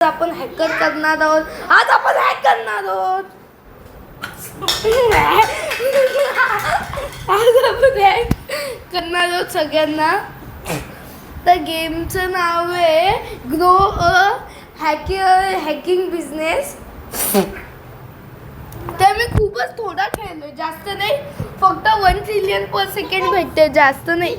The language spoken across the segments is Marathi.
आपण हॅकर करणार आहोत. आज आपण हॅक करणार आहोत. आज आपण हॅक करणार आहोत सगळ्यांना. तर गेमचं नाव आहे ग्रो अ हॅकिंग बिझनेस. तर मी खूपच थोडा खेळलोय, जास्त नाही. फक्त 1 ट्रिलियन पर सेकंड भेटते, जास्त नाही.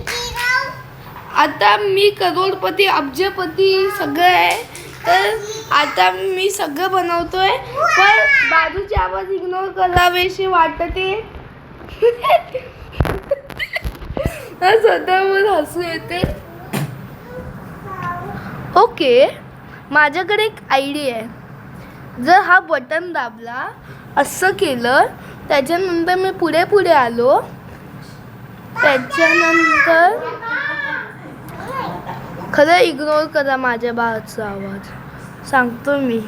आता मी करोडपती अब्जपती सगळं आहे. तर आता मी सगळं बनवतोय, पण बाजूची आवाज इग्नोर करावेशी वाटते. स्वतःवर हसू येते. ओके, माझ्याकडे एक आयडिया आहे. जर हा बटन दाबला, असं केलं, त्याच्यानंतर मी पुढे पुढे आलो, त्याच्यानंतर खरं इग्नोर करा माझ्या बाळाचा आवाज, सांगतो मी.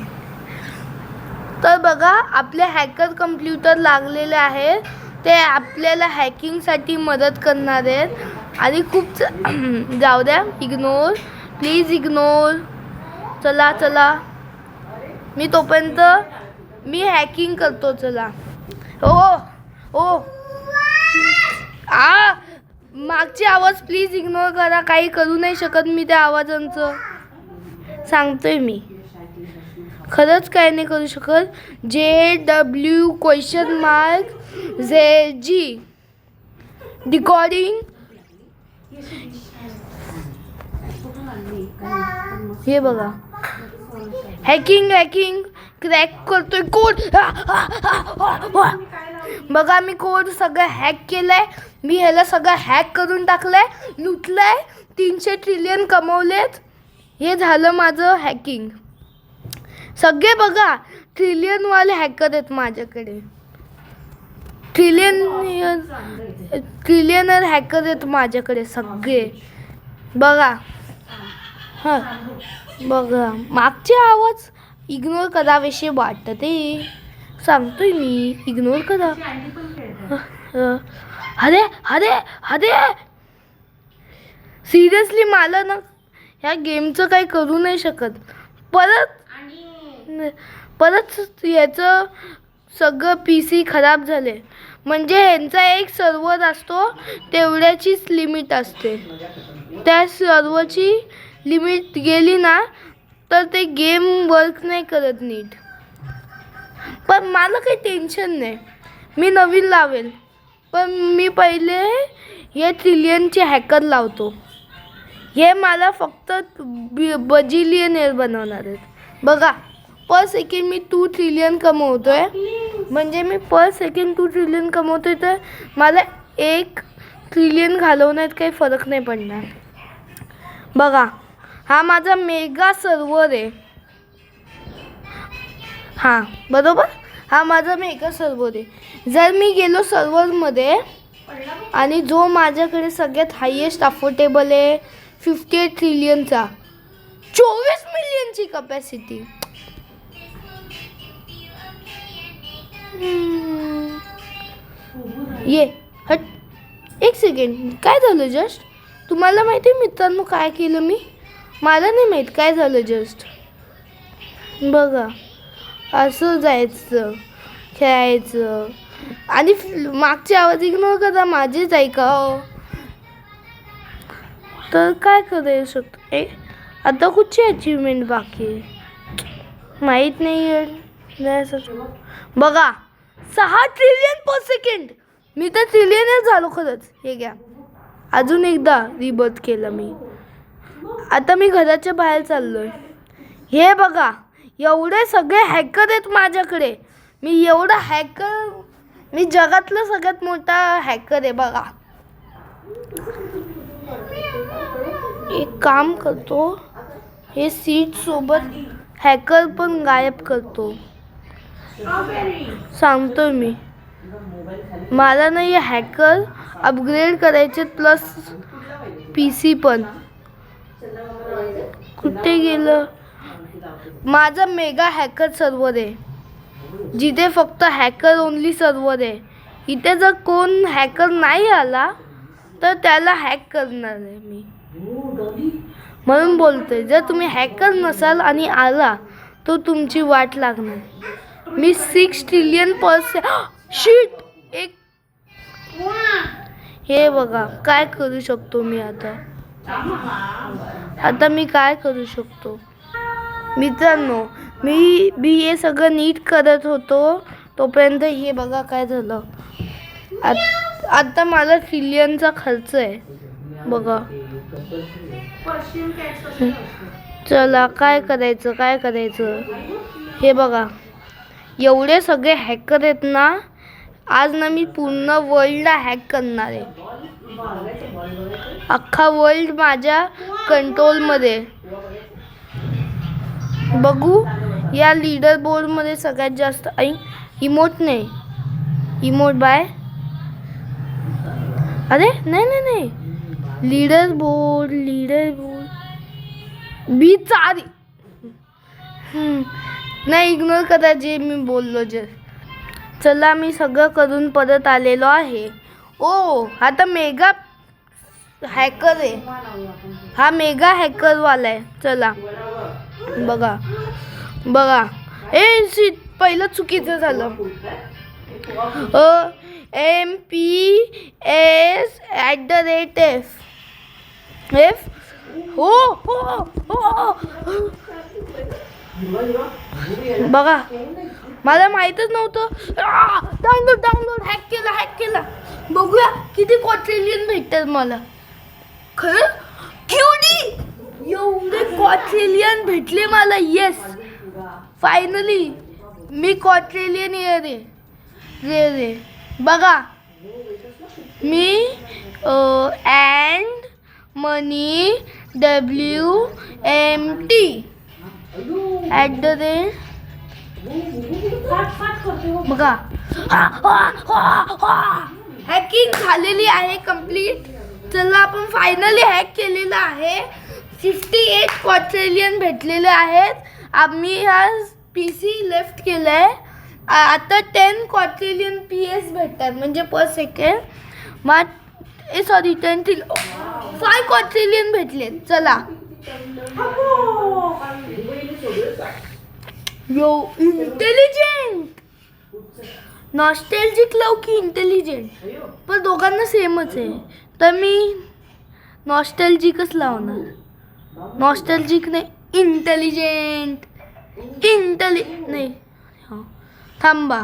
तर बघा, आपले हॅकर कम्प्युटर लागलेले आहेत. ते आपल्याला हॅकिंगसाठी मदत करणार आहेत. आणि खूप जाऊ द्या, इग्नोर, प्लीज इग्नोर. चला चला, मी तोपर्यंत मी हॅकिंग करतो. चला. ओ ओ मागची आवाज प्लीज इग्नोर करा. काही करू नाही शकत मी त्या आवाजांचं, सांगतोय मी. खरंच काय नाही करू शकत. JW?G recording. हे बघा, हॅकिंग क्रॅक करतोय कोड. बघा, मी कोड सगळं हॅक केलंय. मी ह्याला सगळं हॅक करून टाकलंय, लुटलंय, 300 ट्रिलियन कमवलेत. हे झालं माझं हॅकिंग. सगळे बघा, ट्रिलियनवाले हॅकर आहेत माझ्याकडे. ट्रिलियनर हॅकर आहेत माझ्याकडे सगळे. बघा, हां बघा, मागचे आवाज इग्नोर करावेसे वाटते, सांगतोय मी. इग्नोर करा. अरे अरे अरे, सिरियसली मला ना ह्या गेमचं काही करू नाही शकत. परत याचं सगळं PC खराब झाले. म्हणजे ह्यांचा एक सर्व्हर असतो, तेवढ्याचीच लिमिट असते. त्या सर्व्हरची लिमिट गेली ना, तर ते गेम वर्क नाही करत नीट. पण मला काही टेन्शन नाही, मी नवीन लावेल. पण मी पहिले हे ट्रिलियनचे हॅकर लावतो. हे मला फक्त बजिलियनेर बनवणार आहेत. बघा, पर सेकंड मी 2 ट्रिलियन कमवतोय. म्हणजे मी पर सेकंड 2 ट्रिलियन कमवतोय, तर मला 1 ट्रिलियन घालवण्यात काही फरक नाही पडणार. बघा, हा माझा मेगा सर्व्हर आहे. हां बरोबर, हा माझा मेगा सर्व्हर आहे. जर मी गेलो सर्व्हरमध्ये, आणि जो माझ्याकडे सगळ्यात हायेस्ट अफोर्डेबल आहे 58 ट्रिलियनचा, 24 मिलियनची कपॅसिटी. ये हट, एक सेकंड, काय झालं जस्ट? तुम्हाला माहिती आहे मित्रांनो काय केलं मी? मला नाही माहीत काय झालं जस्ट. बघा, असं जायचं, खेळायचं, आणि मागची आवाज इग्नोर करा, माझेच ऐका. तर काय करू शकतो? आता कुठची अचिव्हमेंट बाकी आहे माहीत नाही आहे. बघा, 6 ट्रिलियन पर सेकंड. मी तर ट्रिलियनच झालो खरंच. हे घ्या, अजून एकदा रिबर्थ केलं मी. आता मी घराच्या बाहेर चाललोय. हे बघा, एवढे सगळे हॅकर आहेत माझ्याकडे. मी एवढा हॅकर, मी जगातला सगळ्यात मोठा हॅकर आहे. बघा, एक काम करतो, हे सीट सोबत हॅकर पण गायब करतो, सांगतो मी. मला नाही हे हॅकर अपग्रेड करायचे, प्लस PC पण. कुठे गेलं? माझा मेगा हॅकर सर्व्हर आहे, जिथे फक्त हॅकर ओनली सर्व्हर आहे. इथे जर कोण हॅकर नाही आला, तर त्याला हॅक करणार आहे मी. म्हणून बोलतोय, जर तुम्ही हॅकर नसाल आणि आला, तो तुमची वाट लागणार. मी 6 ट्रिलियन% शिट. एक हे बघा काय करू शकतो मी आता मी काय करू शकतो. मित्रांनो, मी हे सगळं नीट करत होतो तोपर्यंत हे बघा काय झालं. आता मला ट्रिलियनचा खर्च आहे बघा. चला काय करायचं हे बघा. एवढे सगळे हॅकर आहेत ना, आज ना मी पूर्ण वर्ल्डला हॅक करणार आहे. अख्खा वर्ल्ड माझ्या कंट्रोलमध्ये. बघू या लीडर बोर्डमध्ये सगळ्यात जास्त इमोट बाय. अरे नाही लीडर बोर्ड बी चारी. नाही इग्नोर करा जे मी बोललो. चला मी सगळं करून परत आलेलो आहे. आता मेगा हॅकर आहे हा. मेगा हॅकरवाला आहे. चला बघा पहिलं चुकीचं झालं. MPS@F हो बघा मला माहीतच नव्हतं. डाउनलोड हॅक केला. बघूया किती क्वाड्रिलियन भेटतात मला. खरं एवढे क्वाड्रिलियन भेटले मला. येस फायनली मी क्वाड्रिलियन रे. बघा मी अँड मनी WMT बघा. हॅकिंग झालेली आहे कंप्लीट. चला आपण फायनली हॅक केलेलं आहे. 58 क्वाड्रिलियन भेटलेले आहेत. आम्ही हा PC लेफ्ट केलाय. आता 10 क्वाड्रिलियन PS भेटतात म्हणजे पर सेकंड. सॉरी 5 क्वाड्रिलियन भेटले. चला इंटेलिजंट नॉस्टॅल्जिक लावू की इंटेलिजंट. पण दोघांना सेमच आहे तर मी नॉस्टॅल्जिकच लावणार. नॉस्टॅल्जिक नाही इंटेलिजंट. नाही थांबा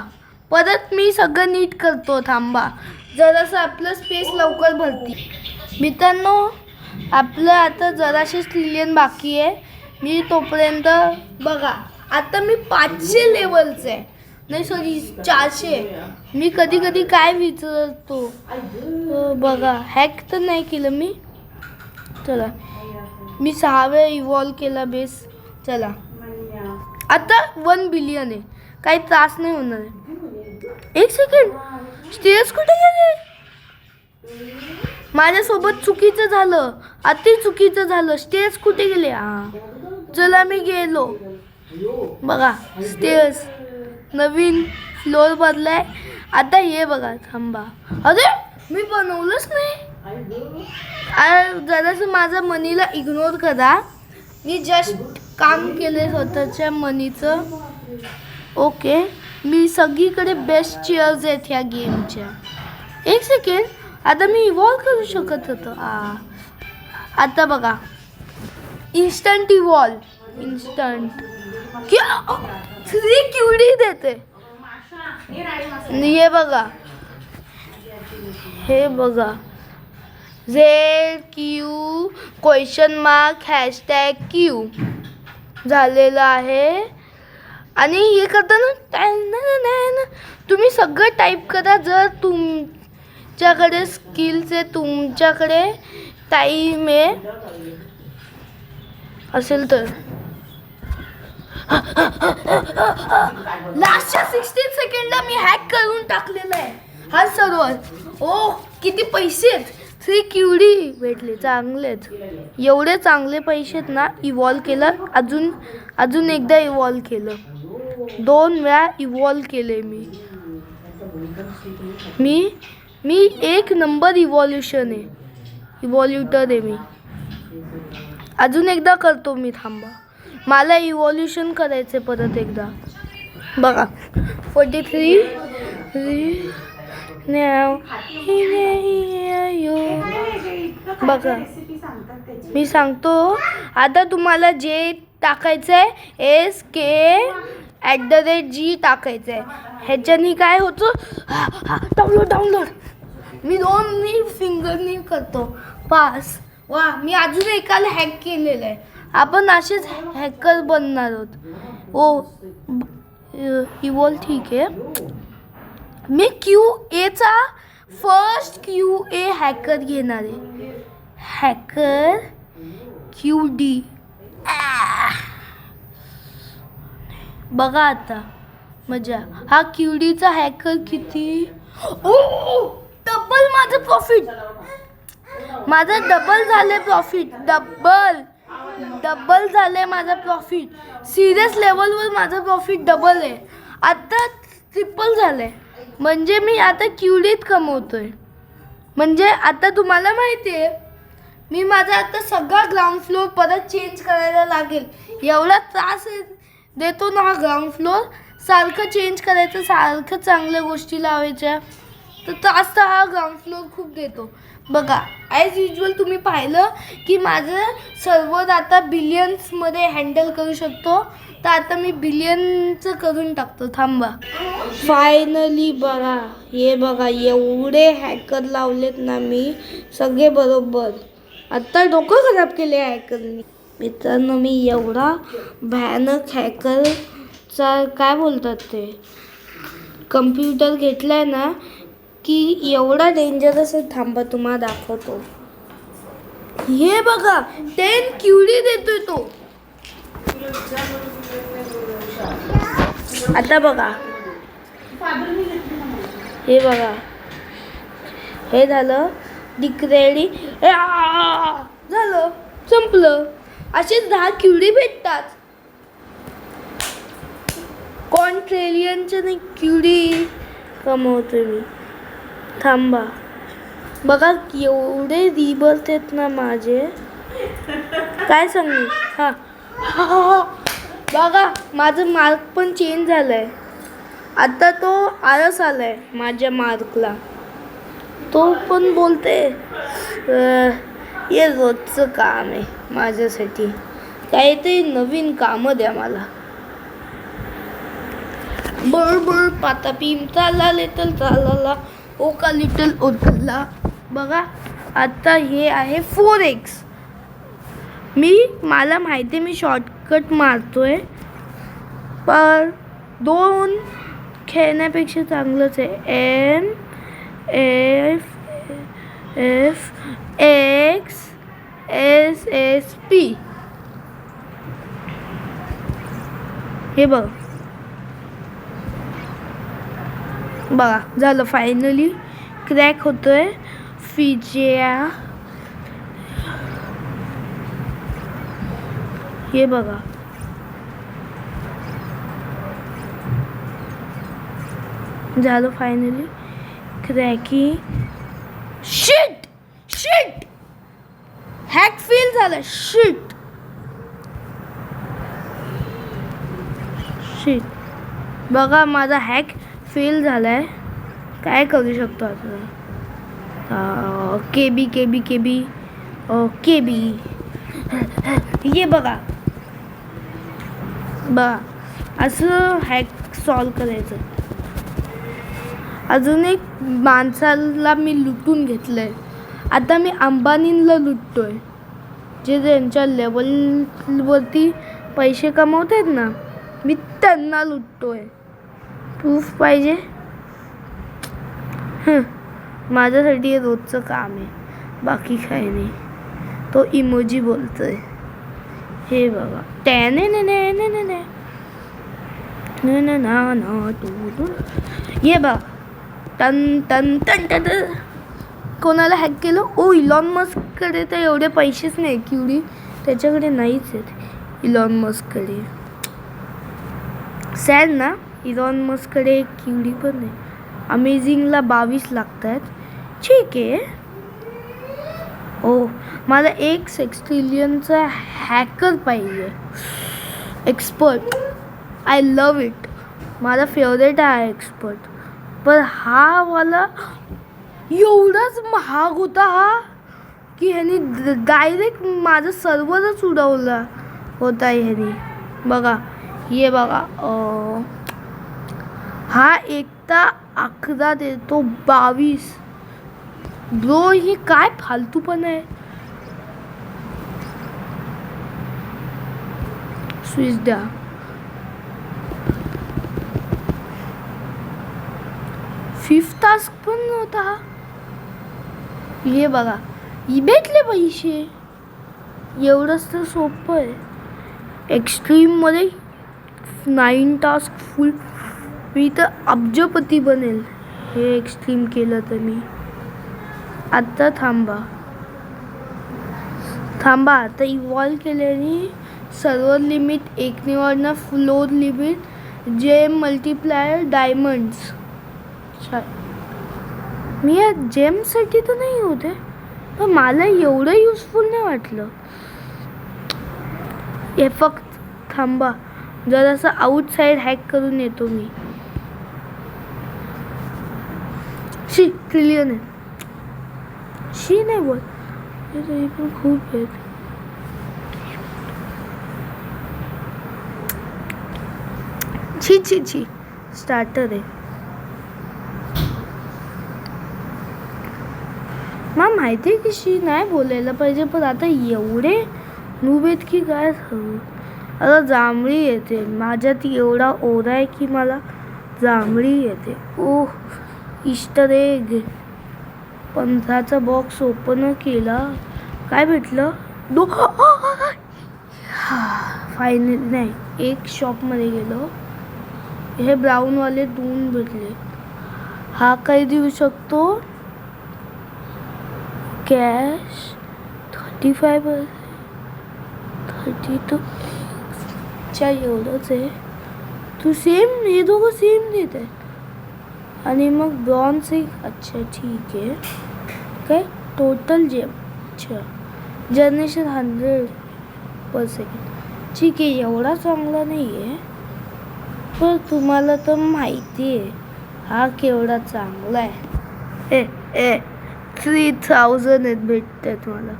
परत मी सगळं नीट करतो. थांबा जरासं आपलं स्पेस लवकर भरती. मित्रांनो आपलं आता जराशे ट्रिलियन बाकी आहे. मी तोपर्यंत बघा आता मी 500 लेवलचं आहे. नाही सॉरी 400. मी कधी काय विचारतो बघा. हॅक तर नाही केलं मी. चला मी 6 वेळा इव्हॉल्व केला बेस. चला आता 1 बिलियन आहे. काही त्रास नाही होणार आहे. 1 सेकंड स्टेअर्स कुठे गेले. माझ्यासोबत चुकीचं झालं. अति चुकीचं झालं. स्टेअर्स कुठे गेले. चला मी गेलो. बघा स्टेअर्स नवीन फ्लोअर बदलाय. आता हे बघा थांबा. अरे मी बनवलंच नाही. जरासं माझ्या मनीला इग्नोर करा. मी जस्ट काम केले स्वतःच्या मनीचं. ओके मी सगळीकडे बेस्ट चेअर्स आहेत ह्या गेमच्या. 1 सेकंड आता मी इव्हॉल्व करू शकत होतो. आता बघा इन्स्टंट इव्हॉल्व. 3 क्यूडी देते. हे बघा ZQ?Q झालेलं आहे. आणि हे करताना तुम्ही सगळं टाईप करा. जर तुमच्याकडे स्किल्स आहे तुमच्याकडे टाईम आहे असेल तर. लास्टच्या 16 सेकंडला मी हॅक करून टाकलेला आहे हा सर्वर. किती पैसे आहेत. 3 क्यूडी भेटले. चांगलेच. एवढे चांगले पैसे आहेत ना. इव्हॉल्व केलं. अजून एकदा इव्हॉल्व केलं. 2 वेळा इव्हॉल्व केले मी 1 नंबर इव्हॉल्युटर आहे मी. अजून एकदा करतो मी. थांबा मला इव्हॉल्युशन करायचं परत एकदा. बघा 43 now बघा मी सांगतो आता तुम्हाला जे टाकायचं आहे SK@G टाकायचं आहे. ह्याच्यानी काय होतं डाउनलोड मी 2 फिंगरनी करतो पास. वा मी अजून एकाला हॅक केलेलं आहे. आपण असेच हॅकर बनणार आहोत. ओ इव्हॉल्व ठीक आहे. मी QAचा फर्स्ट QA हॅकर घेणार आहे. हॅकर QD बघा आता मजा. हा QDचा हॅकर किती ओ डबल माझं प्रॉफिट. माझं डबल झाले प्रॉफिट. डबल झाले माझं प्रॉफिट. सिरियस लेवलवर माझं प्रॉफिट डबल आहे. आता ट्रिपल झालंय. म्हणजे मी आता QDत कमवतोय. म्हणजे आता तुम्हाला माहिती आहे मी माझा आता सगळा ग्राउंड फ्लोअर परत चेंज करायला लागेल. एवढा त्रास देतो ना हा ग्राउंड फ्लोअर. सारखं चेंज करायचं, सारखं चांगल्या गोष्टी लावायच्या. तर त्रास तर हा ग्राउंड फ्लोअर खूप देतो. बघा ॲज युजल तुम्ही पाहिलं की माझं सर्व्हर आता बिलियन्समध्ये हँडल करू शकतो. तर आता मी बिलियनचं करून टाकतो. थांबा. फायनली बघा हे बघा एवढे हॅकर लावलेत ना मी सगळे बरोबर. आत्ता डोकं खराब केले हॅकरनी. मित्रांनो मी एवढा भयानक हॅकरचा काय बोलतात ते कम्प्युटर घेतलाय ना की एवढा डेंजरस आहे. थांबा तुम्हाला दाखवतो. हे बघा 10 QD देतोय तो. आता बघा हे बघा हे झालं डिक्रेडी झालं संपलं. असेच 10 QD भेटतात. कॉन्ट्रेलियनचे नाही QD कमवतोय मी. थांबा बघा एवढे रिबर्थ आहेत ना माझे काय सांगू. हां बघा माझं मार्क पण चेंज झालं आहे. आता तो आळस आला आहे माझ्या मार्कला. तो पण बोलते हे रोजचं काम आहे माझ्यासाठी. काहीतरी नवीन कामं द्या मला. बरोबर पाता पिम चालला तर चालला ओका लिटल ओटला. बघा आता हे आहे 4x. मला माहिती आहे मी शॉर्टकट मारतोय पण 2 खेळण्यापेक्षा चांगलंच आहे. NFXSSP हे बघ. बघा झालं फायनली क्रॅक होतोय. फिजिया हे बघा झालं finally cracking. Shit hack fail झालं. शिट बघा माझा हॅक फेल झालाय. काय करू शकतो आता. केबी ये बघा असं हॅक सॉल्व करायचं. अजून एक माणसाला मी लुटून घेतलंय. आता मी अंबानींना लुटतोय जे त्यांच्या लेवलवरती पैसे कमवत आहेत ना. मी त्यांना लुटतोय. प्रूफ पाहिजे. माझ्यासाठी हे रोजचं काम आहे बाकी काही नाही. तो इमोजी बोलतोय. हे बघा ये बघ टन टन टन टन. कोणाला हॅक केलं. ओ इलॉन मस्ककडे तर एवढे पैसेच नाही. QD त्याच्याकडे नाहीच आहेत इलॉन मस्ककडे. सॅड ना. इलॉन मस्ककडे QD पण नाही. अमेझिंगला 22 लागतात. ठीक आहे. ओ मला एक 6 ट्रिलियनचा हॅकर पाहिजे. एक्सपर्ट. I love it. माझा फेवरेट आहे एक्सपर्ट. पण हा वाला एवढाच महाग होता हा की ह्यानी डायरेक्ट माझं सर्व्हरच उडवला होता ह्यानी. बघा हे बघा, हा एकटा 11 देतो 22. ब्रो ही काय फालतू पण आहे. स्विच द्या. फिफ्थ टास्क पण नव्हता. हे बघा भेटले पैसे. एवढंच तर सोपं आहे. एक्स्ट्रीममध्ये 9 टास्क फुल. मी तर अब्जपती बनेल हे एक्स्ट्रीम केलं तर मी. आता थांबा आता इव्हॉल्व केल्याने सर्व्हर लिमिट 1 निवडणं, फ्लोर लिमिट, जेम मल्टीप्लायर, डायमंड्स. मी या जेमसाठी तर नाही होते, पण मला एवढं युजफुल नाही वाटलं हे. फक्त थांबा जरासं आउटसाईड हॅक करून येतो मी. ट्रिलियन आहे. नाही बोल, हे पण खूप आहेत. छी स्टार्टर आहे. मला माहिती आहे की नाही बोलायला पाहिजे, पण आता एवढे नूब आहेत की काय. आता जांभळी येते. माझ्यात एवढा ओढा आहे की मला जांभळी येते. ओह, ईस्टर एग. 15चा बॉक्स ओपन केला. काय भेटलं? फायनली नाही, एक शॉपमध्ये गेलो. हे ब्राऊनवाले 2 भेटले. हा काही देऊ शकतो. कॅश 35%, 32 च्या एवढंच आहे. तू सेम, हे दोघं सेम देत आहे. आणि मग ब्रॉन्झ एक. अच्छा ठीक आहे. काय टोटल जेम. अच्छा जनरेशन 100%. ठीक आहे, एवढा चांगला नाही आहे, पण तुम्हाला तर माहिती आहे हा केवढा चांगला आहे. 3000 भेटतात मला.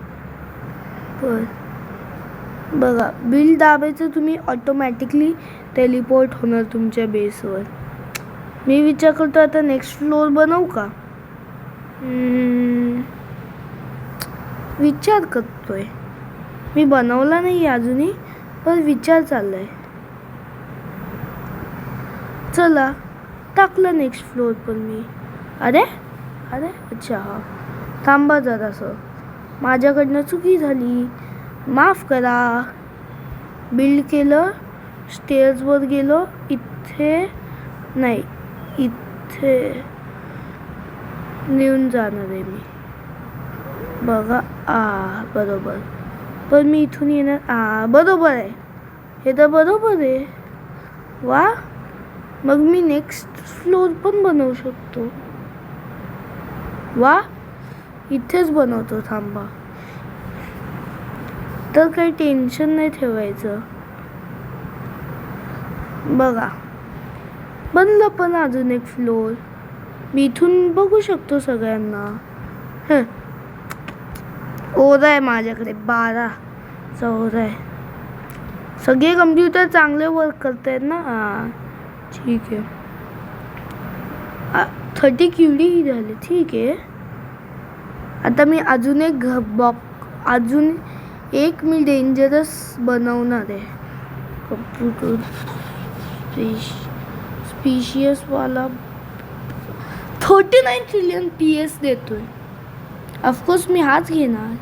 पण बघा बिल दाबायचं, तुम्ही ऑटोमॅटिकली टेलिपोर्ट होणार तुमच्या बेसवर. मी विचार करतो आता नेक्स्ट फ्लोअर बनवू का. विचार करतोय. मी बनवला नाही अजूनही, पण विचार चाललाय. चला टाकलं नेक्स्ट फ्लोअर पण मी. अरे अच्छा हा, थांबा जरासं, माझ्याकडनं चुकी झाली, माफ करा. बिल्ड केलं, स्टेअर्सवर गेलो. इथे नाही, इथे नेऊन जाणार आहे मी. बघा बरोबर. पण मी इथून येणार. बरोबर आहे, हे तर बरोबर आहे. वा, मग मी नेक्स्ट फ्लोअर पण बनवू शकतो. वा, इथेच बनवतो. थांबा, तर काही टेन्शन नाही ठेवायचं. बघा बनलं पण अजून एक फ्लोअर. मी इथून बघू शकतो सगळ्यांना. ओरा आहे माझ्याकडे, 12चा ओरा आहे. सगळे कम्प्युटर चांगले वर्क करत आहेत ना. ठीक आहे. 30 QD ही झाले. ठीक आहे. आता मी अजून एक मी डेंजरस बनवणार आहे. कम्प्युटर स्पेशियसवाला 39 ट्रिलियन PS देतोय. ऑफकोर्स मी हाच घेणार.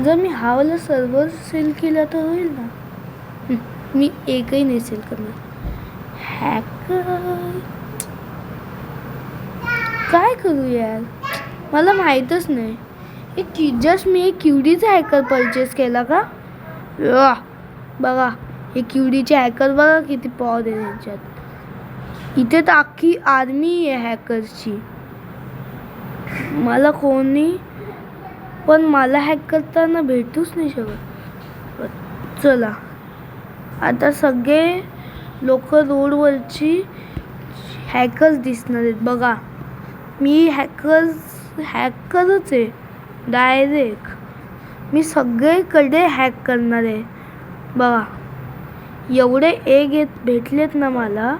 जर मी हा वाला सर्व्हर सेल केला तर होईल ना. मी एकही नाही सेल करणार. हॅकर काय करू यार, मला माहीतच नाही. जस्ट मी एक QDचा हॅकर परचेस केला का. बघा हे QDचे हॅकर बघा किती पॉवर आहे त्यांच्यात. इथे तर अख्खी आर्मी आहे हॅकर्सची. मला कोणी पण मला हॅक करताना भेटूच नाही शकत. चला आता सगळे लोक रोडवरची हॅकर्स दिसणार आहेत बघा. मी हॅकरच आहे डायरेक्ट. मी सगळीकडे हॅक करणार आहे बघा. एवढे एग भेटलेत ना मला.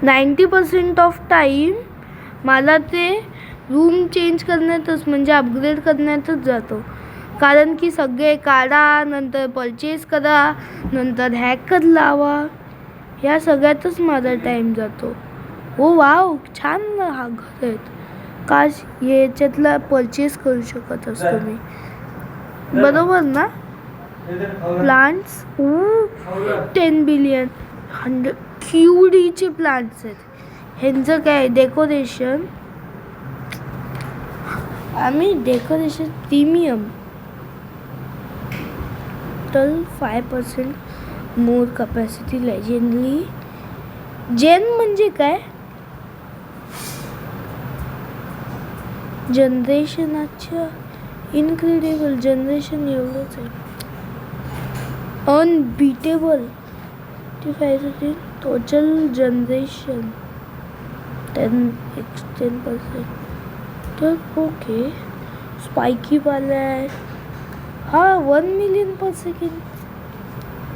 90% ऑफ टाईम मला ते रूम चेंज करण्यातच म्हणजे अपग्रेड करण्यातच जातो. कारण की सगळे काढा, नंतर परचेस करा, नंतर हॅकर लावा, ह्या सगळ्यातच माझा टाईम जातो. हो वाव, छान हा घर आहेत. काश ह्याच्यातला परचेस करू शकत असतो मी. बरोबर ना. प्लांट्स 10 बिलियन 100 क्यूडीचे प्लांट्स आहेत. ह्यांचं काय डेकोरेशन. आम्ही डेकोरेशन प्रीमियम 5% मोर कॅपॅसिटी लेजेंडरी. जेन म्हणजे काय. जनरेशन. अच्छा इनक्रेडिबल जनरेशन एवढंच आहे. Unbeatable 55% total generation 10%. तर ओके स्पाइकी वाला आहे हा. 1 मिलियन पर सेकंड.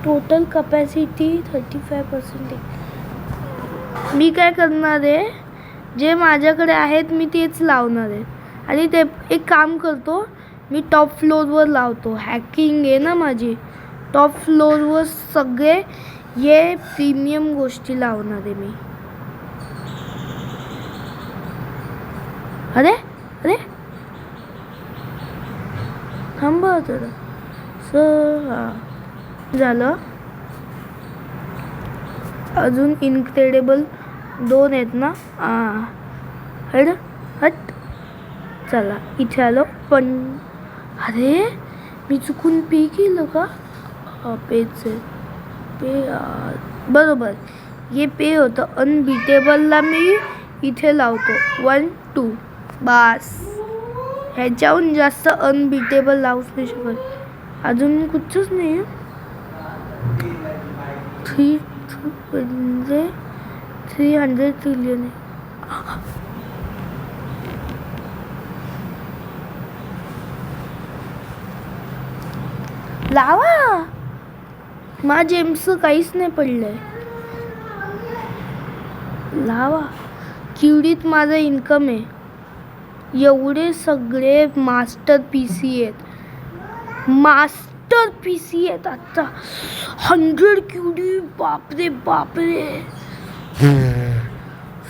Total capacity 35%. मी काय करणार आहे, जे माझ्याकडे आहेत मी तेच लावणार आहे. आणि ते एक काम करतो, मी टॉप फ्लोअरवर लावतो. हॅकिंग आहे ना माझी. टॉप फ्लोअरवर सगळे हे प्रीमियम गोष्टी लावणार आहे मी. अरे अरे थांबा जरा. हां झालं. अजून इनक्रेडिबल 2 आहेत ना. हट चला इथे आलो. पण अरे मी चुकून पे केलं का. पेच पे बरोबर हे पे होतं. अनबीटेबलला मी इथे लावतो 1 2 बास. ह्याच्याहून जास्त अनबीटेबल लावूच नाही शकत. अजून कुठचंच नाही. 3 म्हणजे 300 ट्रिलियन आहे. लावा. मा जेम्सचं काहीच नाही पडलंय. लावा. क्युडीत माझा इन्कम आहे. एवढे सगळे मास्टर पीसी आहेत. मास्टर पीसी आहेत आता 100 क्यूडी. बापरे बापरे.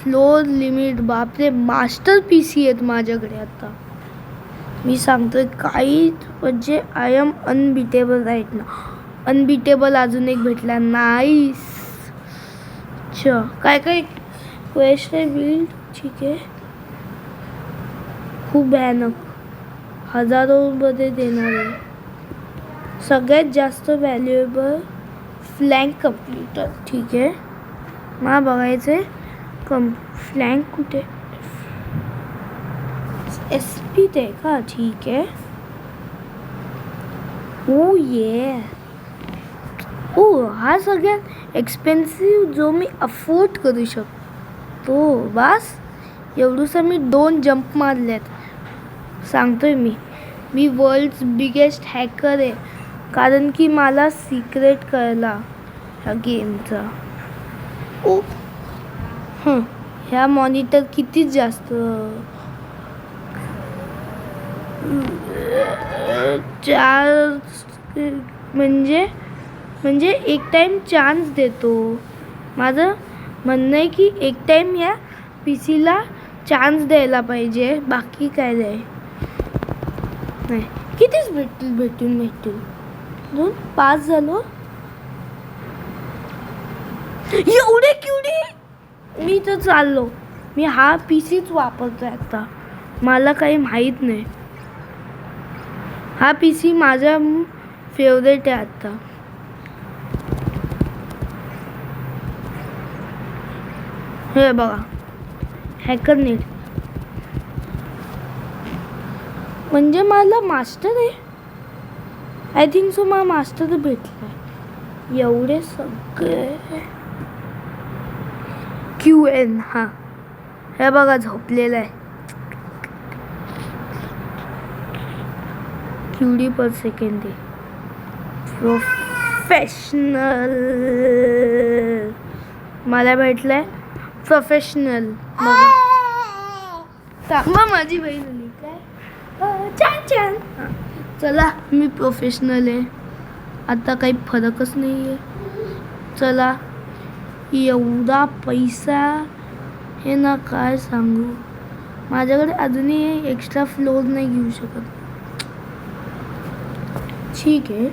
फ्लोर लिमिट बापरे. मास्टर पीसी आहेत माझ्याकडे आता. मी सांगतोय काही म्हणजे आय एम अनबीटेबल राईट ना. अनबीटेबल अजून एक भेटला. नाईस. अच्छा काय काय क्वेस्ट आहे. बिल्ड ठीक आहे. खूप भयानक. 1000 मध्ये देणार आहे. सगळ्यात जास्त व्हॅल्युएबल फ्लँक कम्प्युटर. ठीक आहे मला बघायचं आहे. फ्लँक कुठे. SP ते का. ठीक आहे. ओ ये हा सगळ्यात एक्सपेन्सिव्ह जो मी अफोर्ड करू शकतो. बस एवढूसा मी 2 जंप मारल्यात. सांगतोय मी वर्ल्ड्स बिगेस्ट हॅकर आहे. कारण की मला सिक्रेट कळला ह्या गेमचा. ह्या मॉनिटर किती जास्त 4 म्हणजे एक टाइम चान्स देतो. माझं म्हणणं आहे की एक टाइम या पीसीला चान्स द्यायला पाहिजे. बाकी काय नाही. कितीच भेटून 2 5 झालो. एवढे क्युडी. मी तर चाललो. मी हा पीसीच वापरतोय आता. मला काही माहीत नाही. हा पीसी माझा फेवरेट आहे आता. हे बघा हॅकर नेट म्हणजे मला मास्टर आहे. आय थिंक सो मला मास्टर भेटलाय. एवढे सगळे QN. हा हे बघा झोपलेलं आहे. QD पर सेकंड आहे. प्रोफेशनल मला भेटलंय प्रोफेशनल. थांबा माझी बहीण आली काय. छान छान. चला मी प्रोफेशनल आहे आता, काही फरकच नाही आहे. चला एवढा पैसा हे ना काय सांगू. माझ्याकडे अजूनही एक्स्ट्रा फ्लोर नाही घेऊ शकत. ठीक आहे.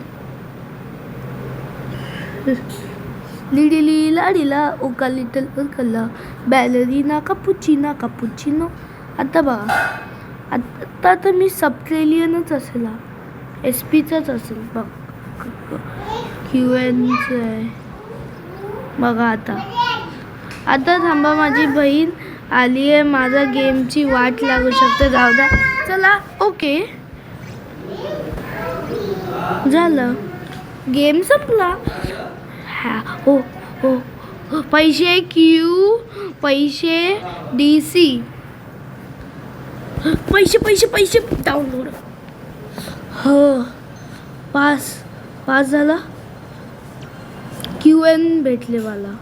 लिडिली लाडीला ओका लिटल उरकला बॅलरीना कापुचिना कापुचिनो. आता बघा आता तर मी सबक्लेलियनच असेल. SPचाच असेल बघ. QNचं आहे बघा. आता थांबा माझी बहीण आली आहे. माझा गेमची वाट लागू शकते. जाऊ द्या. चला ओके झालं. गेम संपला. हा हो हो. पैसे क्यू पैसे DC पैसे पैसे पैसे डाउनलोड. हो पास झाला. QN भेटले मला.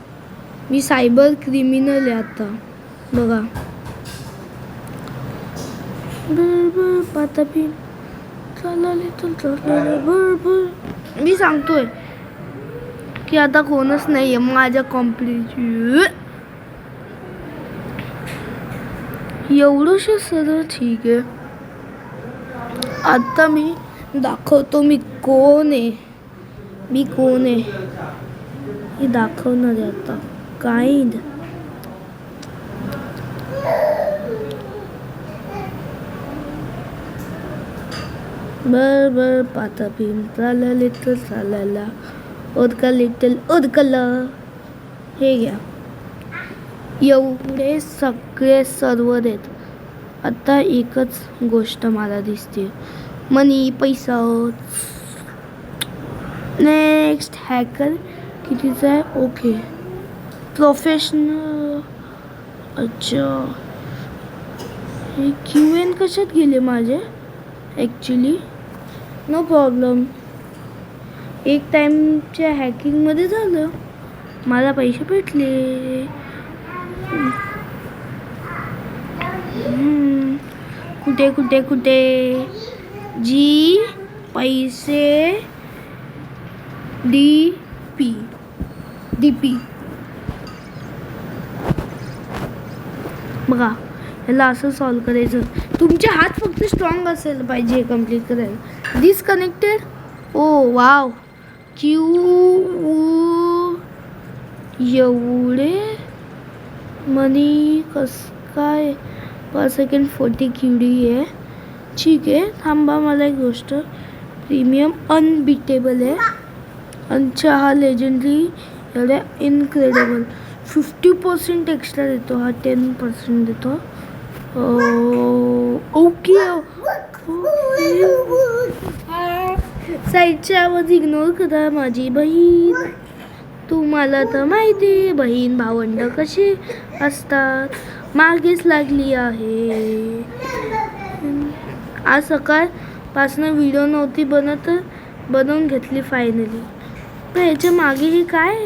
मी सायबर क्रिमिनल आहे आता बघा. बरोबर पातापी चालले तर बरोबर. मी सांगतोय की आता कोणच नाही आहे माझ्या कॉम्प्लिट. एवढंशे सगळं ठीक आहे. आता मी दाखवतो मी कोण आहे. हे दाखवणार आहे आता. काइंड बर पाता भीम चाला लिटल चालायला उदका लिटल उदकला. हे घ्या. एवढे सगळे सर्वर आहेत. आता एकच गोष्ट मला दिसते. मनी पैसा. नेक्स्ट हॅकर कितीचा आहे. Okay professional. अच्छा हे QN कशात गेले माझे. Actually no problem. एक टाईमच्या हॅकिंगमध्ये झालं. मला पैसे भेटले. कुठे कुठे कुठे जी पैसे DP बघा. ह्याला असं सॉल्व करायचं. तुमचे हात फक्त स्ट्रॉंग असेल पाहिजे कम्प्लीट करायला. डिस्कनेक्टेड. ओ वाव. एवढे मनी कस काय पर सेकंड 40 QD आहे. ठीक आहे. थांबा मला एक गोष्ट. प्रीमियम अनबिटेबल आहे. अच्छा हा लेजंडरी एवढ्या इनक्रेडिबल. 50% एक्स्ट्रा देतो हा. 10% देतो. ओके साईडचा आवाज इग्नोर करा माझी बहीण. तुम्हाला तर माहिती बहीण भावंड कशी असतात. मागेच लागली आहे. आज सकाळपासनं व्हिडिओ नव्हती बनवून घेतली फायनली. पण ह्याच्या मागे हे काय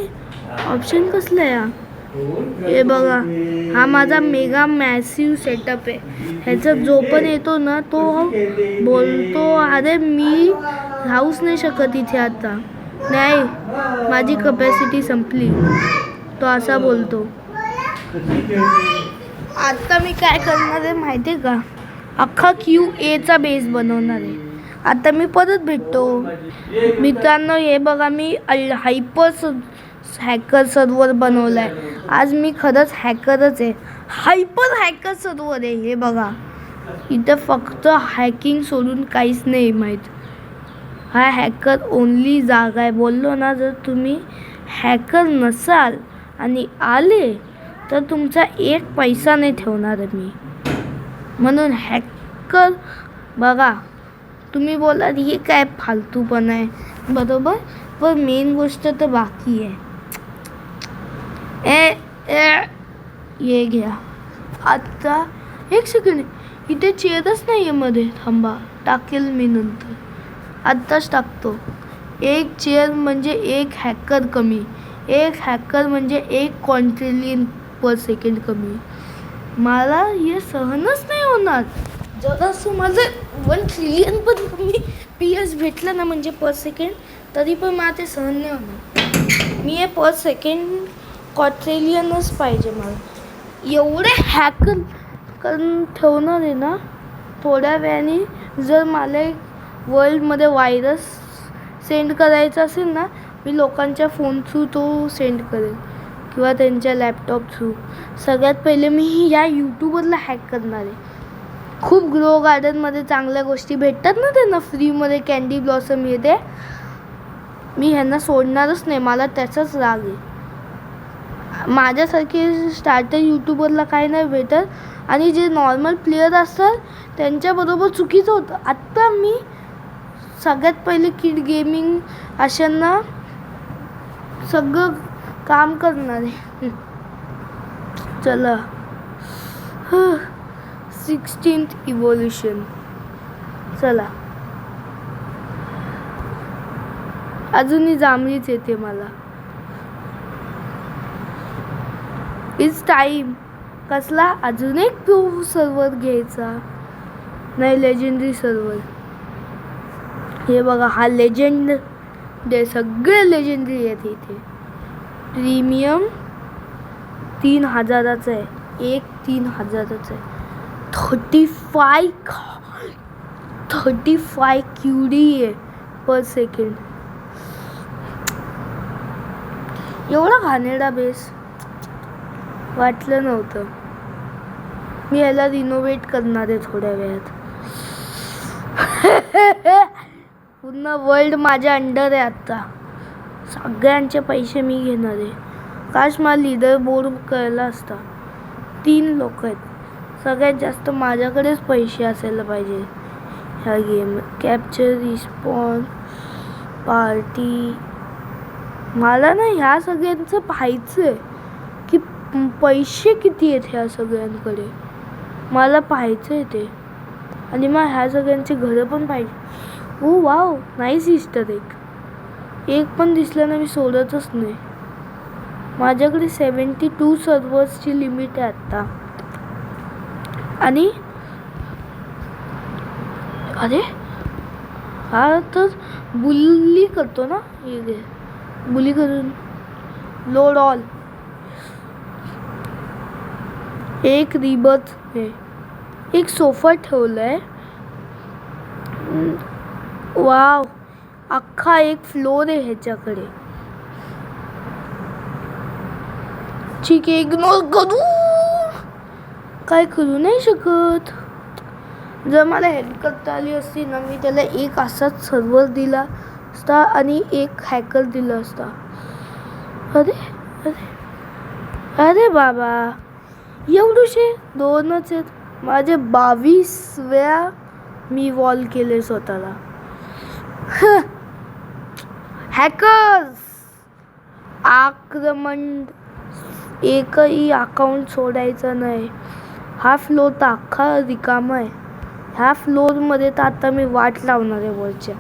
ऑप्शन कसलं आहे. हे बघा हा माझा मेगा मॅसिव सेटअप आहे. ह्याचा जो पण येतो ना तो बोलतो अरे मी राहूच नाही शकत इथे आता. नाही माझी कपॅसिटी संपली. तो असा बोलतो. आता मी काय करणार आहे माहिती आहे का. अख्खा QAचा बेस बनवणार आहे. आता मी परत भेटतो मित्रांनो. हे बघा मी हायपर हॅकर सर्वर बनवला आहे. आज मी खरंच हॅकरच आहे. हायपर हॅकर सर्वर आहे. हे बघा इथं फक्त हॅकिंग सोडून काहीच नाही माहीत. हा हॅकर ओनली जागा आहे. बोललो ना जर तुम्ही हॅकर नसाल आणि आले तर तुमचा एक पैसा नाही ठेवणार आहे मी. म्हणून हॅकर बघा तुम्ही बोलाल हे काय फालतूपणा आहे, बरोबर, पण मेन गोष्ट तर बाकी आहे. ये घ्या. आता एक सेकंड, इथे चेअरच नाही आहे मध्ये. थांबा, टाकेल मी नंतर, आत्ताच टाकतो. एक चेअर म्हणजे एक हॅकर कमी. एक हॅकर म्हणजे 1 क्वाड्रिलियन पर सेकंड कमी. मला हे सहनच नाही होणार. जरासं माझं 1 ट्रिलियन पण कमी PS भेटलं ना म्हणजे पर सेकंड, तरी पण मला ते सहन नाही होणार. मी हे पर सेकंड क्वाड्रिलियनच पाहिजे मला. एवढे हॅकर करून ठेवणार आहे ना थोड्या वेळाने. जर मला एक वर्ल्डमध्ये व्हायरस सेंड करायचा असेल ना, मी लोकांच्या फोन थ्रू तो सेंड करेन किंवा त्यांच्या लॅपटॉप थ्रू. सगळ्यात पहिले मी या यूट्यूबरला हॅक करणार आहे. खूप ग्रो गार्डनमध्ये चांगल्या गोष्टी भेटतात ना त्यांना फ्रीमध्ये, कॅन्डी ब्लॉसम येते. मी ह्यांना सोडणारच नाही, मला त्याचाच राग आहे. माझ्यासारखे स्टार्टर यूट्यूबरला काय नाही भेटत, आणि जे नॉर्मल प्लेयर असतात त्यांच्याबरोबर चुकीचं होतं. आत्ता मी सगळ्यात पहिले किड गेमिंग अशांना सगळं काम करणार आहे. चला, 16th इव्होल्यूशन. चला, अजूनही जांभळीच येते मला. It's time. कसला? अजून एक प्रो सर्वर घ्यायचा. नाही, लेजेंडरी सर्वर. हे बघा, हा लेजेंड दे, सगळे लेजेंडरी आहेत इथे. प्रीमियम 3000चं आहे. एक 3000चं आहे. 35 QD आहे पर सेकंड. एवढा घाणेरडा बेस वाटलं नव्हतं. मी याला रिनोव्हेट करणार आहे थोड्या वेळात. पूर्ण वर्ल्ड माझ्या अंडर आहे आता. सगळ्यांचे पैसे मी घेणार आहे. काश मला लीडर बोर्ड कळला असता. 3 लोक आहेत. सगळ्यात जास्त माझ्याकडेच पैसे असायला पाहिजे ह्या गेम. Capture, respawn, party. मला ना ह्या सगळ्यांचं पाहायचं आहे की पैसे किती आहेत ह्या सगळ्यांकडे. मला पाहायचं आहे ते. आणि मग ह्या सगळ्यांची घरं पण पाहिजे. ओ वाव, नाईस ईस्टर एग. एक पण दिसलं ना मी सोडतच नाही. माझ्याकडे 72 सर्व्हर्सची लिमिट आहे आत्ता. आणि अरे हा तर बुली करतो ना. हे घे, बुली करून लोड ऑल. एक रिबर्थ आहे. एक सोफा ठेवलाय. वाव, अख्खा एक फ्लोर आहे ह्याच्याकडे. ठीक आहे, इग्नोर करू. काय करू नाही शकत. जर मला हेल्प करता आली असती ना, मी त्याला एक असाच सर्व्हर दिला असता आणि एक हॅकर दिला असता. अरे अरे अरे बाबा, एवढूशे 2च आहेत. माझे 22 वेळा मी वॉल केले स्वतःला. हॅकर्स, आक्रमण. एकही अकाउंट सोडायचं नाही. हा फ्लोर तर अख्खा रिकामा आहे. ह्या फ्लोरमध्ये तर आता मी वाट लावणार आहे वरच्या.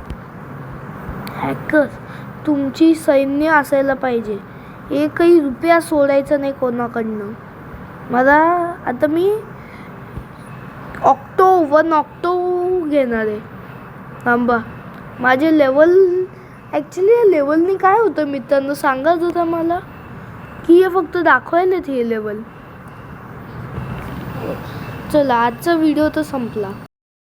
हॅकर्स, तुमची सैन्य असायला पाहिजे. एकही रुपया सोडायचा नाही कोणाकडनं. मला आता मी 1 ऑक्टो घेणार आहे. थांबा, माझे लेवल, ॲक्च्युली या लेवलनी काय होतं मित्रांनो सांगा जरा मला, की हे फक्त दाखवायलाच हे लेवल. चला, आजचा व्हिडिओ तर संपला.